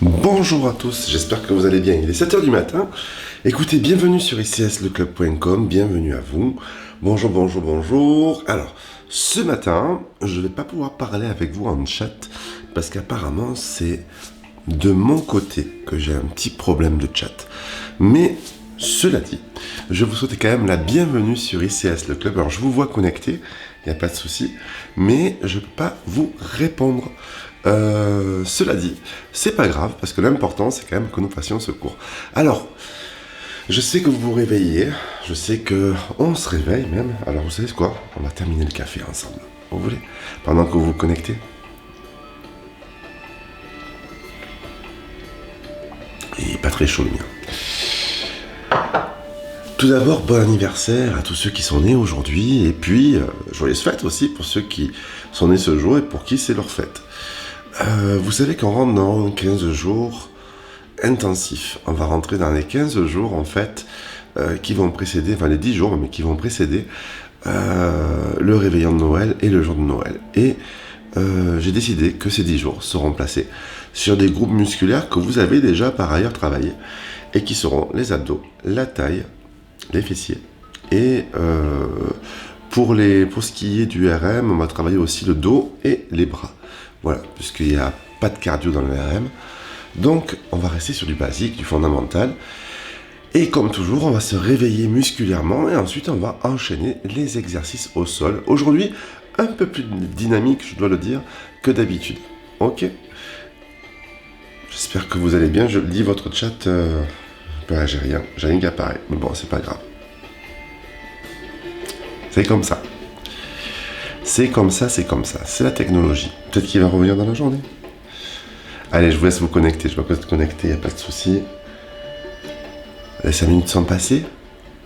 Bonjour à tous, j'espère que vous allez bien. Il est 7h du matin. Écoutez, bienvenue sur icsleclub.com, bienvenue à vous. Bonjour, bonjour, bonjour. Alors, ce matin, je ne vais pas pouvoir parler avec vous en chat parce qu'apparemment, c'est de mon côté que j'ai un petit problème de chat. Mais, cela dit, je vous souhaite quand même la bienvenue sur ICS le club. Alors, je vous vois connecté, il n'y a pas de souci, mais je ne peux pas vous répondre. Cela dit, c'est pas grave, parce que l'important, c'est quand même que nous fassions ce cours. Alors, je sais que vous vous réveillez, je sais que on se réveille même. Alors, vous savez quoi? On va terminer le café ensemble. Vous voulez? Pendant que vous vous connectez. Il est pas très chaud le mien. Tout d'abord, bon anniversaire à tous ceux qui sont nés aujourd'hui, et puis, joyeuses fêtes aussi pour ceux qui sont nés ce jour et pour qui c'est leur fête. Vous savez qu'on rentre dans 15 jours intensifs. On va rentrer dans les 15 jours, en fait, qui vont précéder, enfin les 10 jours, mais qui vont précéder le réveillon de Noël et le jour de Noël. Et j'ai décidé que ces 10 jours seront placés sur des groupes musculaires que vous avez déjà par ailleurs travaillé et qui seront les abdos, la taille, les fessiers. Et pour ce qui est du RM, on va travailler aussi le dos et les bras. Voilà, puisqu'il n'y a pas de cardio dans le RM. Donc, on va rester sur du basique, du fondamental. Et comme toujours, on va se réveiller musculairement et ensuite, on va enchaîner les exercices au sol. Aujourd'hui, un peu plus dynamique, je dois le dire, que d'habitude. Ok? J'espère que vous allez bien. Je lis votre chat. J'ai rien qui apparaît. Mais bon, c'est pas grave. C'est comme ça. C'est comme ça, c'est comme ça. C'est la technologie. Peut-être qu'il va revenir dans la journée. Allez, je vous laisse vous connecter. Je vais pas connecter, il n'y a pas de souci. Les 5 minutes sont passées.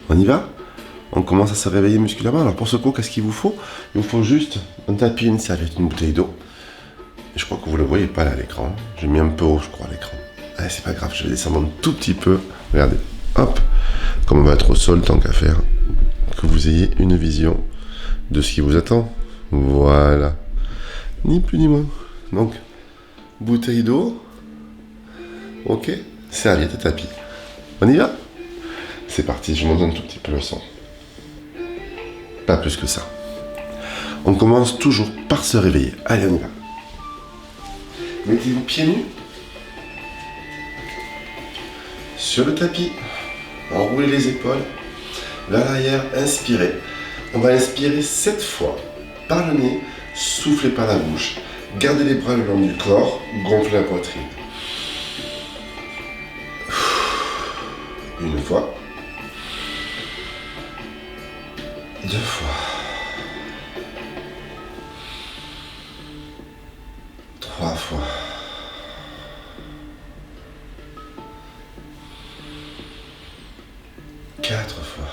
On y va? On commence à se réveiller musculairement. Alors pour ce cours, qu'est-ce qu'il vous faut? Il vous faut juste un tapis, une serviette, une bouteille d'eau. Et je crois que vous le voyez pas là à l'écran. J'ai mis un peu haut, je crois, à l'écran. Allez, c'est pas grave, je vais descendre un tout petit peu. Regardez. Hop. Comme on va être au sol, tant qu'à faire. Que vous ayez une vision de ce qui vous attend. Voilà. Ni plus ni moins. Donc, bouteille d'eau. Ok. Serviette et tapis. On y va? C'est parti, je monte un tout petit peu le son. Pas plus que ça. On commence toujours par se réveiller. Allez, on y va. Mettez-vous pieds nus. Sur le tapis. Enroulez les épaules. Vers l'arrière, inspirez. On va inspirer 7 fois. Par le nez, soufflez par la bouche. Gardez les bras le long du corps, gonflez la poitrine. Une fois. 2 fois. 3 fois. 4 fois.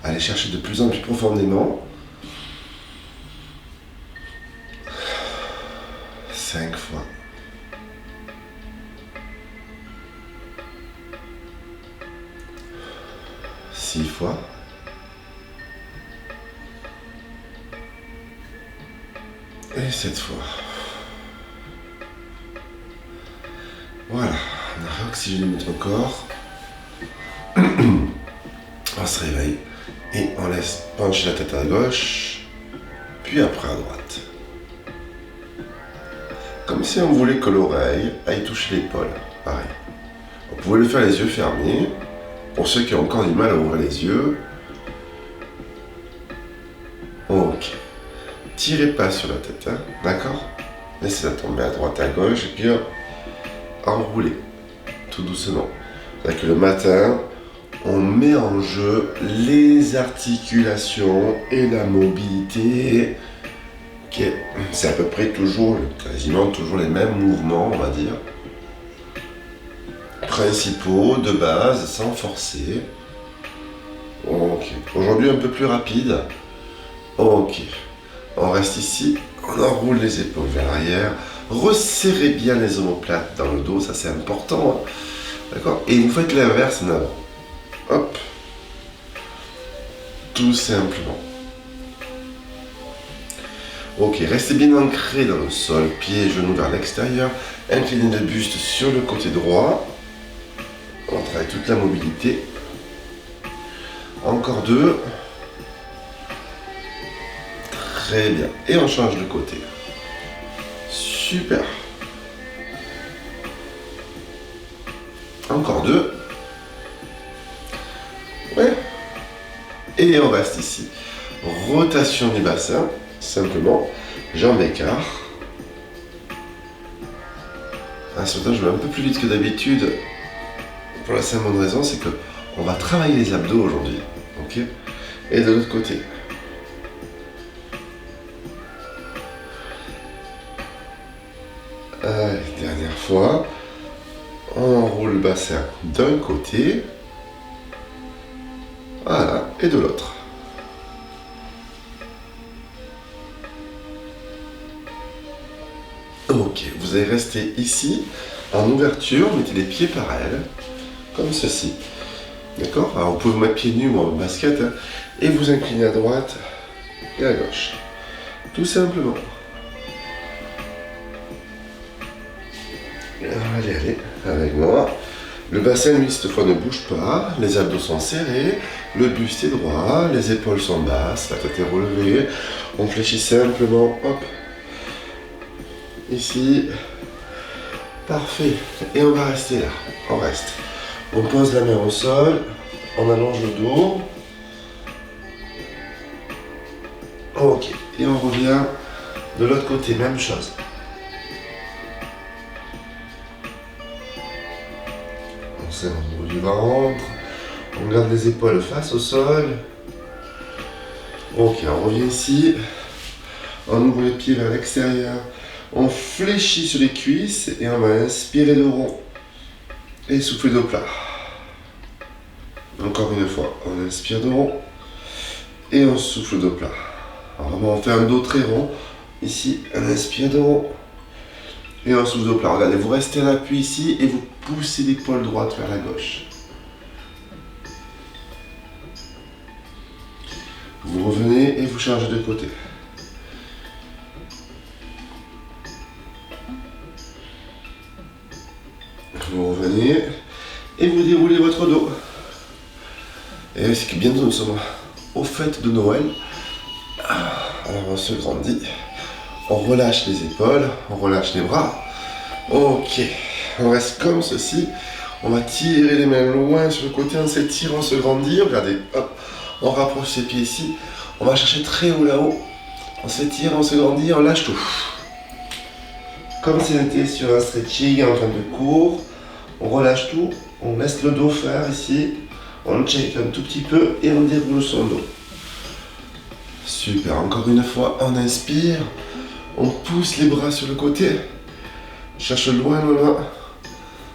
Allez chercher de plus en plus profondément. 5 fois. 6 fois. Et 7 fois. Voilà, on a réoxygéné notre corps. On se réveille et on laisse pencher la tête à gauche, puis après à droite. Comme si on voulait que l'oreille aille toucher l'épaule. Pareil. Vous pouvez le faire les yeux fermés. Pour ceux qui ont encore du mal à ouvrir les yeux. Ok. Tirez pas sur la tête, hein, d'accord? Laissez-la tomber à droite, à gauche, et puis hop, enroulez. Tout doucement. C'est-à-dire que le matin, on met en jeu les articulations et la mobilité. Okay. C'est à peu près toujours, quasiment toujours les mêmes mouvements, on va dire. Principaux, de base, sans forcer. Ok. Aujourd'hui, un peu plus rapide. Ok. On reste ici. On enroule les épaules vers l'arrière. Resserrez bien les omoplates dans le dos, ça c'est important. Hein. D'accord? Et vous faites l'inverse en avant. Hop. Tout simplement. Ok, restez bien ancré dans le sol, pieds et genoux vers l'extérieur. Inclinez le buste sur le côté droit. On travaille toute la mobilité. Encore 2. Très bien. Et on change de côté. Super. Encore 2. Ouais. Et on reste ici. Rotation du bassin. Simplement. Jambes écart. Ce temps, je vais un peu plus vite que d'habitude. Pour la simple bonne raison, c'est que on va travailler les abdos aujourd'hui. Ok. Et de l'autre côté. Allez, dernière fois. On enroule le bassin d'un côté. Voilà, et de l'autre. Ok, vous allez rester ici, en ouverture, mettez les pieds parallèles, comme ceci. D'accord? Alors vous pouvez vous mettre pieds nus ou en basket, hein, et vous inclinez à droite et à gauche. Tout simplement. Allez, avec moi. Le bassin, lui, cette fois, ne bouge pas. Les abdos sont serrés. Le buste est droit. Les épaules sont basses. La tête est relevée. On fléchit simplement. Hop. Ici. Parfait. Et on va rester là. On reste. On pose la main au sol. On allonge le dos. Ok. Et on revient de l'autre côté. Même chose. On serre au niveau du ventre. On garde les épaules face au sol. Ok, on revient ici. On ouvre les pieds vers l'extérieur. On fléchit sur les cuisses et on va inspirer le rond. Et souffler de plat. Encore une fois, on inspire de rond. Et on souffle de plat. Alors on fait un dos très rond. Ici, on inspire de rond. Et on souffle de plat. Regardez, vous restez à l'appui ici et vous poussez l'épaule droite vers la gauche. Vous revenez et vous changez de côté. Vous revenez et vous déroulez votre dos. Et c'est que bientôt nous sommes aux fêtes de Noël. Alors on se grandit. On relâche les épaules, on relâche les bras. Ok, on reste comme ceci. On va tirer les mains loin sur le côté, on s'étire, on se grandit. Regardez, hop, on rapproche ses pieds ici. On va chercher très haut là-haut. On s'étire, on se grandit, on lâche tout. Comme si on était sur un stretching en train de cours. On relâche tout, on laisse le dos faire ici. On check un tout petit peu et on déroule son dos. Super, encore une fois, on inspire. On pousse les bras sur le côté. Cherche loin, loin.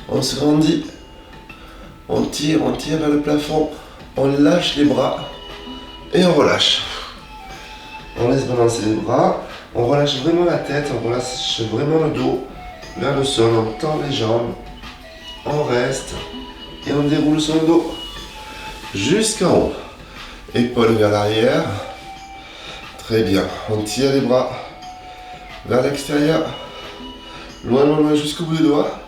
On se grandit. On tire vers le plafond. On lâche les bras. Et on relâche. On laisse balancer les bras. On relâche vraiment la tête. On relâche vraiment le dos vers le sol. On tend les jambes. On reste. Et on déroule son dos. Jusqu'en haut. Épaules vers l'arrière. Très bien. On tire les bras vers l'extérieur. Loin, loin, loin jusqu'au bout des doigts.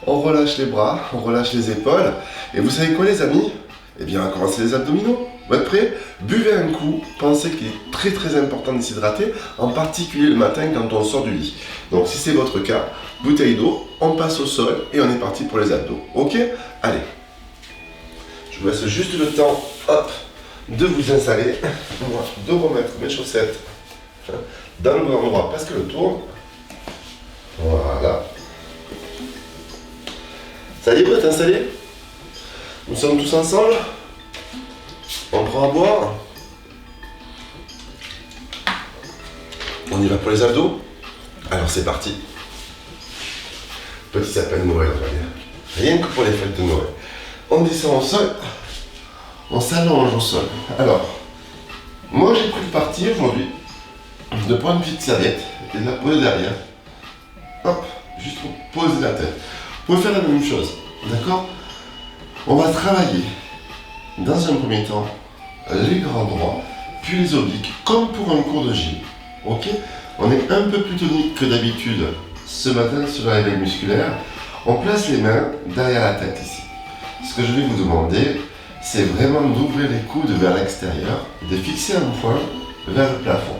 On relâche les bras, on relâche les épaules. Et vous savez quoi les amis? Eh bien on va commencer les abdominaux. Vous êtes prêts? Buvez un coup. Pensez qu'il est très très important de s'hydrater, en particulier le matin quand on sort du lit. Donc si c'est votre cas, bouteille d'eau, on passe au sol et on est parti pour les abdos. Ok? Allez. Je vous laisse juste le temps, hop, de vous installer. Moi, de remettre mes chaussettes dans le bon endroit parce que le tourne. Voilà. Ça y est, vous êtes installés? Nous sommes tous ensemble. On prend à boire. On y va pour les abdos. Alors c'est parti. Petit sapin de Noël, on va dire. Rien que pour les fêtes de Noël. On descend au sol. On s'allonge au sol. Alors, moi j'ai pris le parti aujourd'hui de prendre une petite serviette et de la poser derrière. Hop, juste pour poser la tête. Vous pouvez faire la même chose, d'accord? On va travailler, dans un premier temps, les grands droits, puis les obliques, comme pour un cours de gym. Ok? On est un peu plus tonique que d'habitude ce matin sur la réveil musculaire. On place les mains derrière la tête ici. Ce que je vais vous demander, c'est vraiment d'ouvrir les coudes vers l'extérieur, de fixer un point vers le plafond.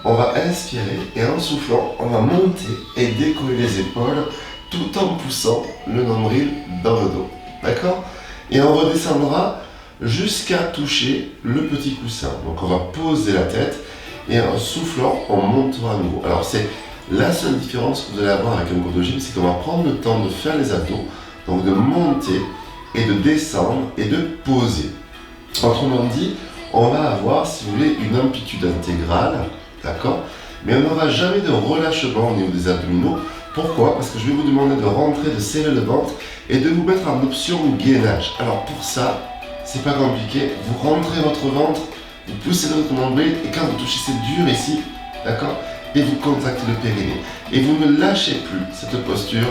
On va inspirer et en soufflant, on va monter et décoller les épaules tout en poussant le nombril dans le dos. D'accord? Et on redescendra jusqu'à toucher le petit coussin. Donc on va poser la tête et en soufflant, on montera à nouveau. Alors c'est la seule différence que vous allez avoir avec un cours de gym, c'est qu'on va prendre le temps de faire les abdos, donc de monter et de descendre et de poser. Autrement dit, on va avoir, si vous voulez, une amplitude intégrale, d'accord? Mais on n'aura jamais de relâchement au niveau des abdominaux. Pourquoi? Parce que je vais vous demander de rentrer, de serrer le ventre et de vous mettre en option gainage. Alors pour ça, c'est pas compliqué. Vous rentrez votre ventre, vous poussez votre nombril et quand vous touchez, c'est dur ici, d'accord? Et vous contractez le périnée. Et vous ne lâchez plus cette posture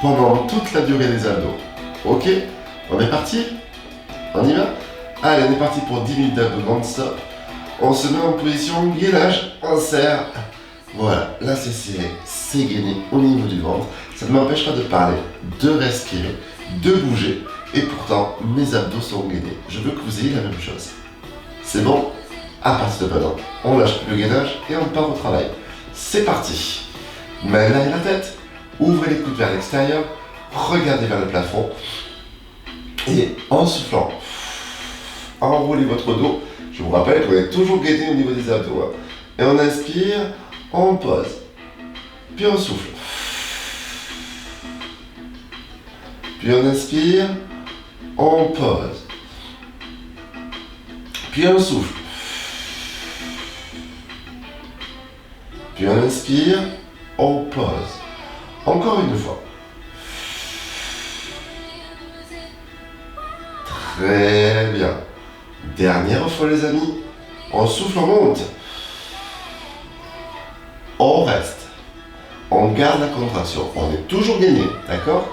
pendant toute la durée des abdos. Ok? On est parti? On y va? Allez, on est parti pour 10 minutes d'abdos non-stop. On se met en position gainage, on serre. Voilà, là c'est serré, c'est gainé au niveau du ventre. Ça ne m'empêche pas de parler, de respirer, de bouger. Et pourtant, mes abdos sont gainés. Je veux que vous ayez la même chose. C'est bon? À partir de maintenant, on lâche plus le gainage et on part au travail. C'est parti. Main derrière la tête, ouvrez les coudes vers l'extérieur, regardez vers le plafond. Et en soufflant, enroulez votre dos. Je vous rappelle qu'on est toujours gainé au niveau des abdos. Hein. Et on inspire, on pose. Puis on souffle. Puis on inspire, on pose. Puis on souffle. Puis on inspire, on pose. Encore une fois. Très bien. Dernière fois les amis. On souffle, on monte. On reste. On garde la contraction. On est toujours gainé, d'accord?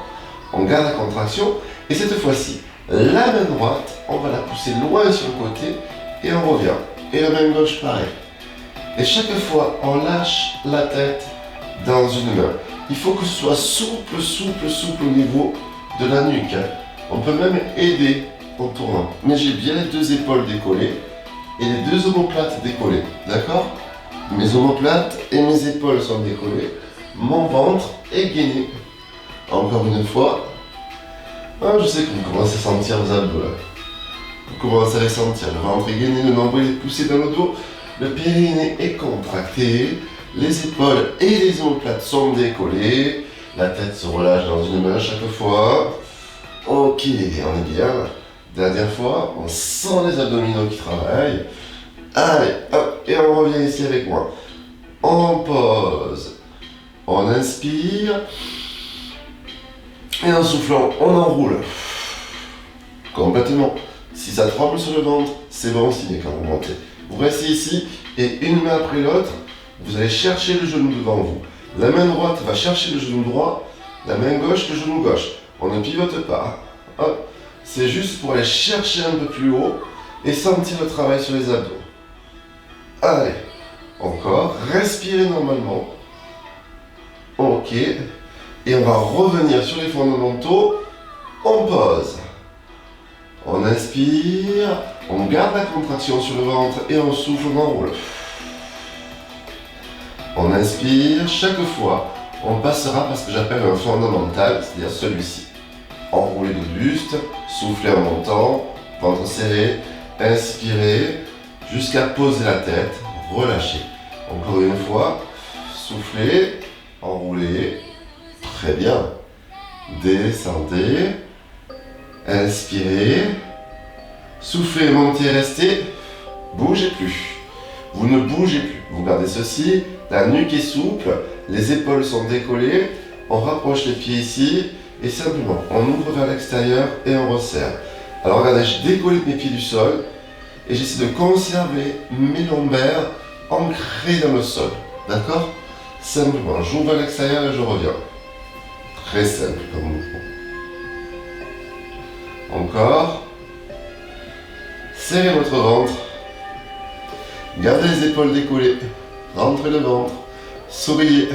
On garde la contraction. Et cette fois-ci, la main droite, on va la pousser loin sur le côté et on revient. Et la main gauche, pareil. Et chaque fois, on lâche la tête dans une main. Il faut que ce soit souple, souple, souple au niveau de la nuque. Hein. On peut même aider en tournant. Mais j'ai bien les deux épaules décollées et les deux omoplates décollées. D'accord? Mes omoplates et mes épaules sont décollées. Mon ventre est gainé. Encore une fois. Ah, je sais que vous commencez à sentir vos abdos là. Vous commencez à les sentir. Le ventre est gainé, le nombril est poussé dans le dos. Le périnée est contracté. Les épaules et les omoplates sont décollées. La tête se relâche dans une main chaque fois. Ok, on est bien. Dernière fois, on sent les abdominaux qui travaillent. Allez, hop, et on revient ici avec moi. On pose. On inspire. Et en soufflant, on enroule. Complètement. Si ça tremble sur le ventre, c'est bon signe quand vous montez. Vous restez ici et une main après l'autre, vous allez chercher le genou devant vous. La main droite va chercher le genou droit, la main gauche le genou gauche. On ne pivote pas. Hop. C'est juste pour aller chercher un peu plus haut et sentir le travail sur les abdos. Allez, encore, respirez normalement. Ok. Et on va revenir sur les fondamentaux. On pose. On inspire, on garde la contraction sur le ventre et on souffle, on enroule. On inspire, chaque fois, on passera par ce que j'appelle un fondamental, c'est-à-dire celui-ci. Enrouler le buste, souffler en montant, ventre serré, inspirer, jusqu'à poser la tête, relâcher. Encore une fois, souffler, enrouler, très bien. Descendez. Inspirez, soufflez, montez, restez, bougez plus. Vous ne bougez plus. Vous gardez ceci, la nuque est souple, les épaules sont décollées, on rapproche les pieds ici et simplement on ouvre vers l'extérieur et on resserre. Alors regardez, je décolle mes pieds du sol et j'essaie de conserver mes lombaires ancrés dans le sol. D'accord? Simplement, j'ouvre vers l'extérieur et je reviens. Très simple comme mouvement. Encore. Serrez votre ventre. Gardez les épaules décollées. rentrez le ventre, souriez,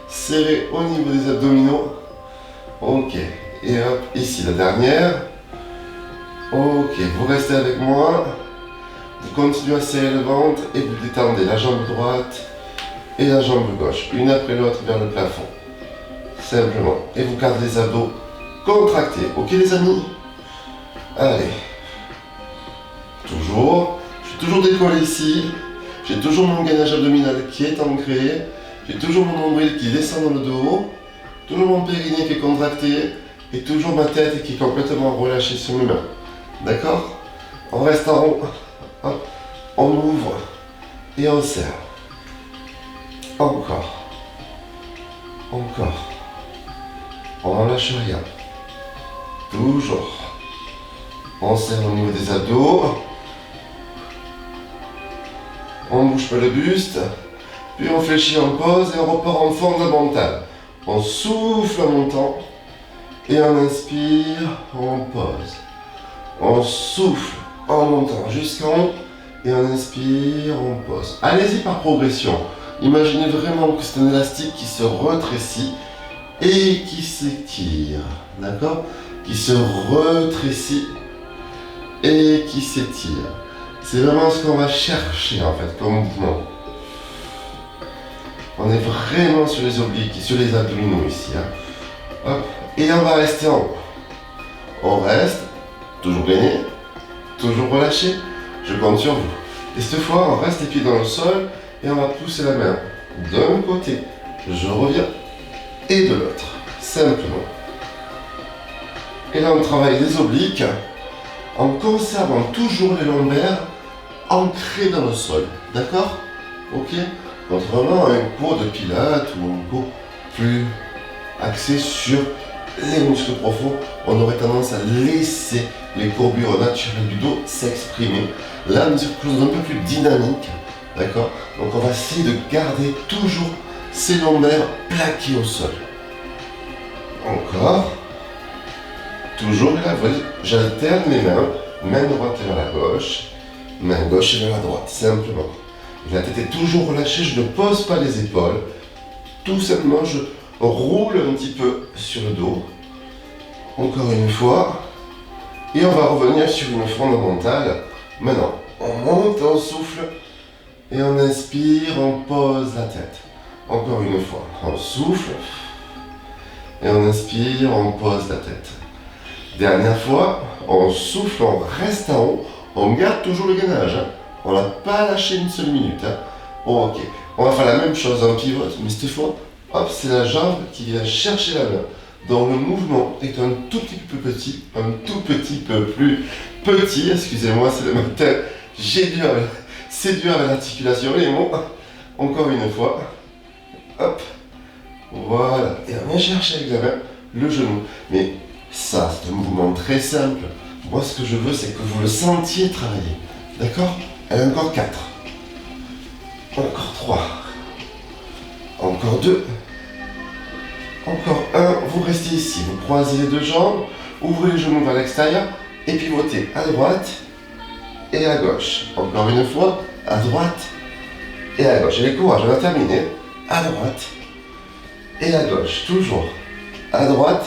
serrez au niveau des abdominaux. Ok, et hop, ici la dernière. Ok, vous restez avec moi. Vous continuez à serrer le ventre et vous détendez la jambe droite et la jambe gauche, une après l'autre vers le plafond. Simplement. Et vous gardez les abdos contractés. Ok les amis? Allez. Toujours. Je suis toujours décollé ici. J'ai toujours mon gainage abdominal qui est ancré. J'ai toujours mon nombril qui descend dans le dos. Toujours mon périnée qui est contracté. Et toujours ma tête qui est complètement relâchée sur mes mains. D'accord? On reste en haut. Hop. On ouvre. Et on serre. Encore. Encore. On n'en lâche rien. Toujours. On serre au niveau des abdos. On bouge pas le buste. Puis on fléchit en pause et on repart en fondamental. On souffle en montant. Et on inspire, on pose. On souffle en montant jusqu'en haut. Et on inspire, on pose. Allez-y par progression. Imaginez vraiment que c'est un élastique qui se rétrécit et qui s'étire. D'accord? Qui se rétrécit et qui s'étire. C'est vraiment ce qu'on va chercher en fait comme mouvement. On est vraiment sur les obliques et sur les abdominaux ici. Hein. Hop. Et on va rester en haut. On reste, toujours gainé, toujours relâché. Je compte sur vous. Et cette fois, on reste les pieds dans le sol et on va pousser la main d'un côté. Je reviens et de l'autre. Simplement. Et là, on travaille les obliques en conservant toujours les lombaires ancrés dans le sol. D'accord? Ok? Contrairement à un cours de pilates ou un cours plus axé sur les muscles profonds, on aurait tendance à laisser les courbures naturelles du dos s'exprimer. Là, on est sur quelque chose d'un peu plus dynamique. D'accord? Donc, on va essayer de garder toujours ces lombaires plaqués au sol. Encore. Toujours là, vous voyez, j'alterne les mains. Main droite vers la gauche. Main gauche vers la droite, simplement. La tête est toujours relâchée, je ne pose pas les épaules. Tout simplement, je roule un petit peu sur le dos. Encore une fois. Et on va revenir sur une fondamentale. Maintenant, on monte, on souffle. Et on inspire, on pose la tête. Encore une fois. On souffle. Et on inspire, on pose la tête. Dernière fois, on souffle, on reste en haut. On garde toujours le gainage. Hein. On n'a pas lâché une seule minute. Hein. Bon, ok. On va faire la même chose en pivote, mais cette fois, hop, c'est la jambe qui vient chercher la main. Donc le mouvement est un tout petit peu petit, un tout petit peu plus petit. Excusez-moi, c'est le matin. C'est dur avec l'articulation, les mots. Encore une fois. Hop. Voilà. Et on vient chercher avec la main le genou. Mais ça, c'est un mouvement très simple. Moi, ce que je veux, c'est que vous le sentiez travailler. D'accord? Et encore 4. Encore 3. Encore 2. Encore 1. Vous restez ici. Vous croisez les deux jambes. Ouvrez les genoux vers l'extérieur. Et pivotez à droite et à gauche. Encore une fois. À droite et à gauche. J'ai le courage. On va terminer. À droite et à gauche. Toujours. À droite.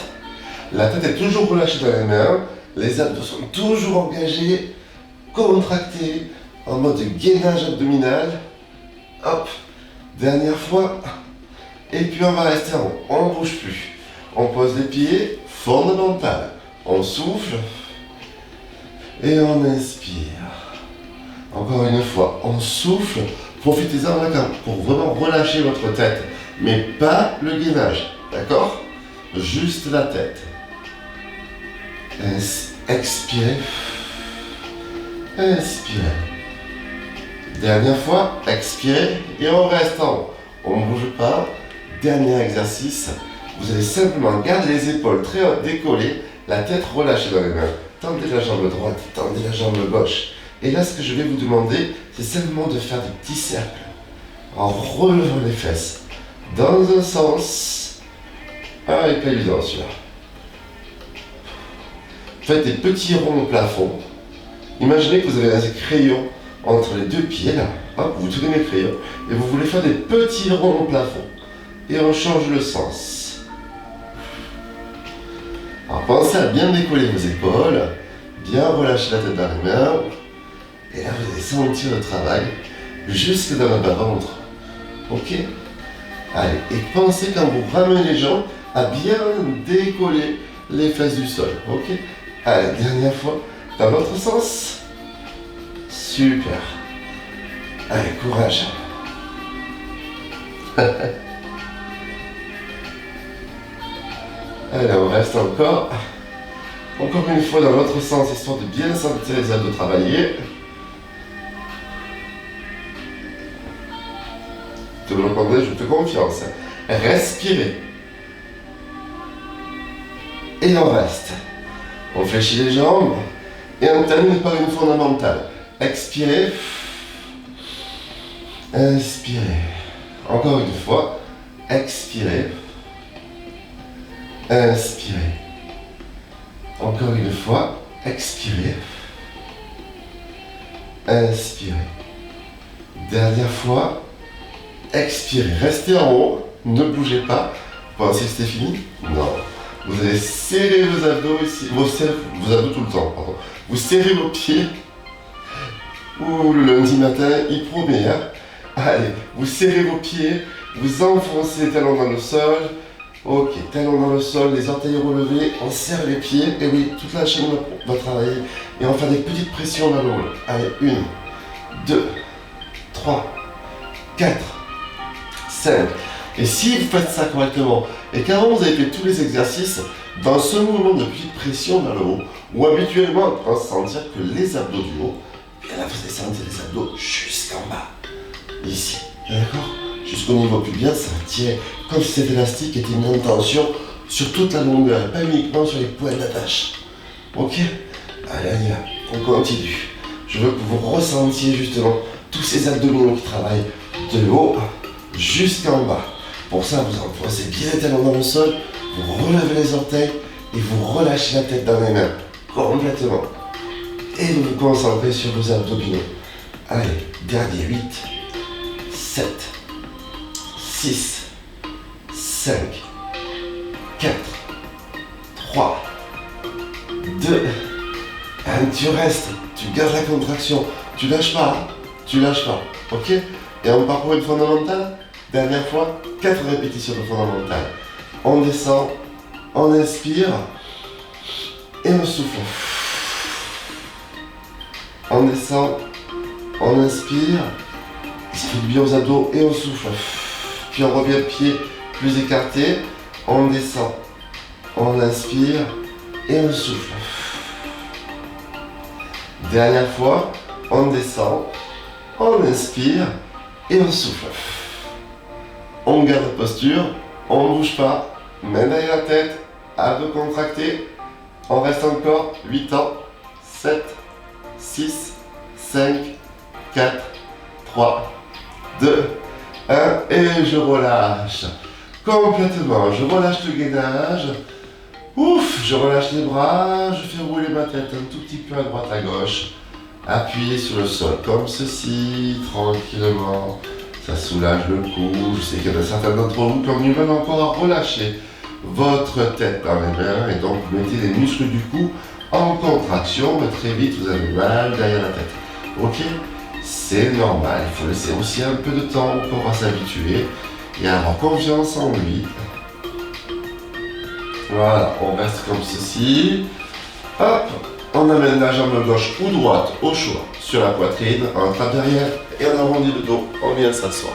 La tête est toujours relâchée dans les mains. Les abdos sont toujours engagés. Contractés. En mode gainage abdominal. Hop. Dernière fois. Et puis on va rester en haut. On ne bouge plus. On pose les pieds. Fondamental. On souffle. Et on inspire. Encore une fois. On souffle. Profitez-en pour vraiment relâcher votre tête. Mais pas le gainage. D'accord? Juste la tête. Expirez. Inspirez. Dernière fois, expirez et on reste en haut. On ne bouge pas. Dernier exercice. Vous allez simplement garder les épaules très hautes, décollées, la tête relâchée dans les mains. Tendez la jambe droite, tendez la jambe gauche. Et là, ce que je vais vous demander, c'est simplement de faire des petits cercles en relevant les fesses dans un sens. Ah, et pas évident celui-là. Faites des petits ronds au plafond. Imaginez que vous avez un crayon entre les deux pieds là. Hop, vous tenez mes crayons et vous voulez faire des petits ronds au plafond. Et on change le sens. Alors pensez à bien décoller vos épaules, bien relâcher la tête dans les mains. Et là, vous allez sentir le travail jusque dans le bas-ventre. Ok? Allez, et pensez quand vous ramenez les jambes à bien décoller les fesses du sol. Ok? Allez, dernière fois, dans l'autre sens. Super. Allez, courage. Allez, on reste encore. Encore une fois dans l'autre sens, histoire de bien sentir les abdos travailler. Tu me répondrai, je te confiance. Respirez. Et on reste. On fléchit les jambes. Et on termine par une fondamentale. Expirez. Inspirez. Encore une fois. Expirez. Inspirez. Encore une fois. Expirez. Inspirez. Dernière fois. Expirez. Restez en haut. Ne bougez pas. Vous pensez que c'était fini? Non. Vous allez serrer vos abdos ici. Vos abdos tout le temps, pardon. Vous serrez vos pieds. Ouh, le lundi matin, il promet, hein. Allez, vous serrez vos pieds. Vous enfoncez les talons dans le sol. Ok, talons dans le sol, les orteils relevés. On serre les pieds. Et oui, toute la chaîne va travailler. Et on va faire des petites pressions dans le haut. Allez, 1, 2, 3, 4, 5. Et si vous faites ça correctement, et qu'avant vous avez fait tous les exercices, dans ce mouvement de petite pression vers le haut, où habituellement on peut sentir que les abdos du haut, et là vous allez sentir les abdos jusqu'en bas, ici, d'accord? Jusqu'au niveau pubien, ça tient comme si cet élastique était mis en tension sur toute la longueur, et pas uniquement sur les points d'attache. Ok? Allez, on y va, on continue. Je veux que vous ressentiez justement tous ces abdominaux qui travaillent de haut jusqu'en bas. Pour ça, vous enfoncez bien les talons dans le sol, vous relevez les orteils et vous relâchez la tête dans les mains, complètement. Et vous vous concentrez sur vos abdominaux. Allez, dernier, 8, 7, 6, 5, 4, 3, 2, 1, tu restes, tu gardes la contraction, tu lâches pas, ok? Et on part pour une fondamentale. Dernière fois, 4 répétitions de fondamentale. On descend, on inspire et on souffle. On descend, on inspire, ça fait du bien aux abdos et on souffle. Puis on revient pied plus écarté, on descend, on inspire et on souffle. Dernière fois, on descend, on inspire et on souffle. On garde la posture, on ne bouge pas, main derrière la tête, abdos contractés. On reste encore 8 ans, 7, 6, 5, 4, 3, 2, 1 et je relâche complètement. Je relâche le gainage. Ouf, je relâche les bras, je fais rouler ma tête un tout petit peu à droite à gauche. Appuyez sur le sol comme ceci, tranquillement. Ça soulage le cou. Je sais qu'il y en a certains d'entre vous qui ont du mal encore à relâcher votre tête dans les mains. Et donc, vous mettez les muscles du cou en contraction. Mais très vite, vous avez mal derrière la tête. Ok? C'est normal. Il faut laisser aussi un peu de temps pour pouvoir s'habituer et avoir confiance en lui. Voilà, on reste comme ceci. Hop, on amène la jambe gauche ou droite au choix sur la poitrine, on attrape derrière et on arrondit le dos, on vient s'asseoir.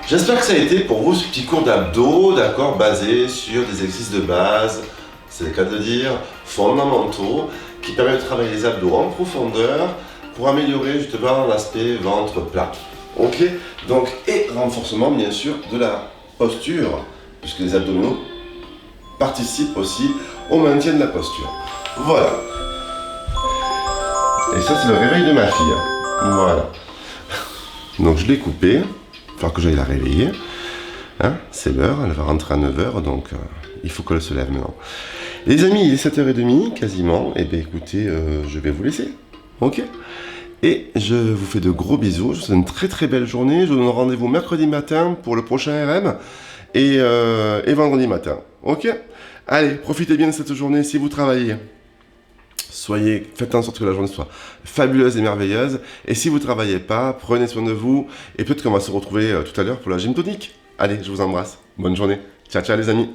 J'espère que ça a été pour vous ce petit cours d'abdos, d'accord, basé sur des exercices de base, c'est le cas de dire, fondamentaux, qui permettent de travailler les abdos en profondeur pour améliorer justement l'aspect ventre plat. Ok? Donc, et renforcement bien sûr de la posture, puisque les abdominaux participent aussi au maintien de la posture. Voilà. Et ça, c'est le réveil de ma fille. Voilà. Donc, je l'ai coupée. Il va falloir que j'aille la réveiller. Hein, c'est l'heure. Elle va rentrer à 9h. Donc, il faut qu'elle se lève maintenant. Les amis, il est 7h30 quasiment. Et bien, écoutez, je vais vous laisser. Ok? Et je vous fais de gros bisous. Je vous souhaite une très très belle journée. Je vous donne rendez-vous mercredi matin pour le prochain RM et vendredi matin. Ok? Allez, profitez bien de cette journée si vous travaillez. Faites en sorte que la journée soit fabuleuse et merveilleuse. Et si vous ne travaillez pas, prenez soin de vous. Et peut-être qu'on va se retrouver tout à l'heure pour la gym tonique. Allez, je vous embrasse. Bonne journée. Ciao, ciao les amis.